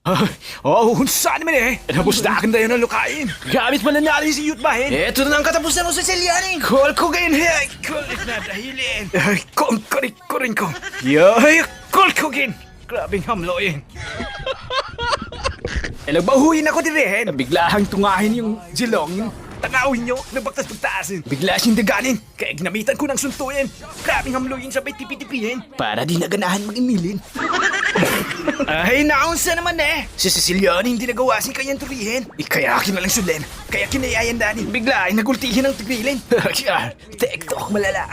Saan naman Nabustakan tayo ng lukain. Gamit man na natin si Youth Bahin. Eto na ang katapusan mo sa Selyani. Call ko gayon, kulit na dahilin. Konkorin ko. Call ko gayon. Grabing hamloyin. Nagbahuyin ako din Biglang tungahin yung jilongin. Tanawin nyo, nabagtas-bagtasin. Bigla siyang daganin, kaya ginamitan ko ng suntuin. Grabing hamluyin sabay tipi-tipihin. Para di naganahan mag-imilin. Ay, naunsa naman Si Ceciliani hindi nagawa si kanyang turihin. Kaya akin na lang sulin, kaya kinayayan danin. Bigla ay nagultihin ng tigrilin. Tektok malala.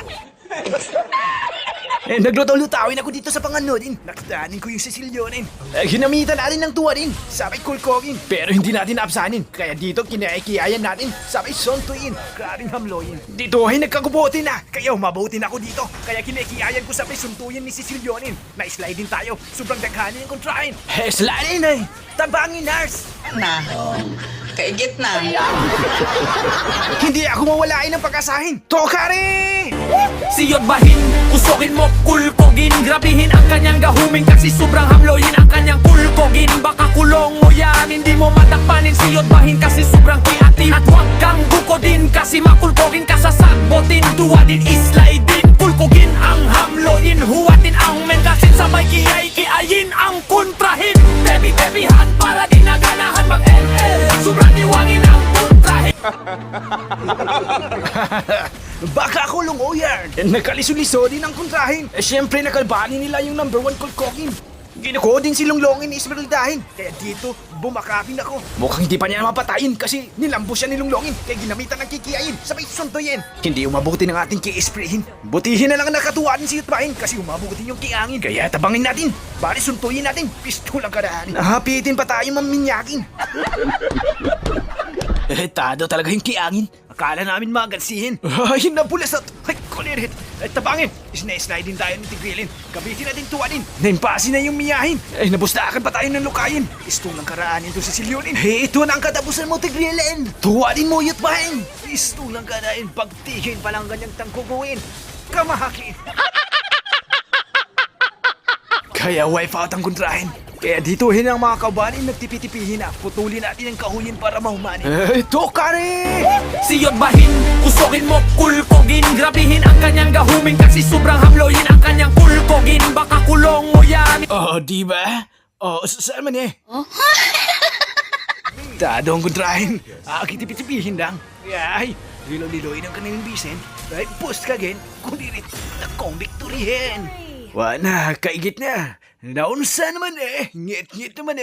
Nagluto-lutawin ako dito sa panganodin. Nakitanin ko yung Cecilionin. Ginamitan natin ng tuwa din. Sabay kulkogin. Pero hindi natin naapsanin. Kaya dito kinaikiyayan natin. Sabay sontuin. Grabing hamloyin. Dito ay nagkagubutin na. Kaya umabutin ako dito. Kaya kinaikiyayan ko sabay suntuin ni Cecilionin. Na-slide din tayo. Sobrang daghanin yung kontrahin. Slide Tabangin, nurse. Na. Kaigit na. Hindi ako mawalain ng pag-asahin. Tokari! Siyot bahin, usokin mo, kulkogin. Grabihin ang kanyang gahuming kasi sobrang hamloyin ang kanyang kulkogin. Baka kulong mo yan, hindi mo matakpanin. Siyot bahin kasi sobrang kiatin. At huwag kang bukodin kasi makulkogin ka sa sagbotin. Tuwa din, islide din, kulkogin ang hamloyin. Huwatin ang mengasin, sabay kiyayin ang kontrahin. Tebi-tebihan para di naganahan mag-LL. Sobrang iwangin ang kontrahin. Baka kulong o yan. Nakaliso-liso din ang kontrahin. Siyempre nakalbani nila yung number 1 kulkogin. Ginuko din silong longin ni Ismeraldahin. Kaya dito, bumakapin ako. Mukhang hindi pa niya mapatayin kasi nilambo siya nilong longin. Kaya ginamitan ng kikiyayin, sabay suntoyin. Hindi umabuti ng ating kiisprehin. Butihin na lang ang nakatuwaan si Yutbahin kasi umabuti yung kiangin. Kaya tabangin natin. Bali suntuyin natin. Pistulang karaanin. Nahapitin pa tayo maminyakin. Tado talaga yung kiangin. Akala namin magansihin. Ay, napulas at kulirit. Tabangin. Isna-slide din tayo ng tigrilin. Kabitin natin tuwanin. Naimpasin na yung miyahin. Nabustakan pa tayo ng lukayin. Pistulang karaanin to si Silyonin. Ito na ang katapusan mo, tigrilin. Tuwanin mo, Yutbahin. Pistulang karaanin. Pagtigin pa lang ganyang tangkukuin. Kamahakin. Kaya wipe out ang kontrahin. Kaya dituhin ang mga kabanin, nagtipi-tipihin na. Putulin natin ang kahulin para mahumanin. Tokari! Siyot bahin, usokin mo, kulkogin. Grabihin ang kanyang gahuming kasi sobrang hamloyin ang kanyang kulkogin. Baka kulong mo yan. Di ba? Saan man Tado ang kontrahin. Kitipitipihin lang. Ay, lilo-liloin ang kanilang bisen. Right, post ka gen. Kulirit, takong victoryhin. Wana, kaigit na. Naunsa naman Ngit-ngit naman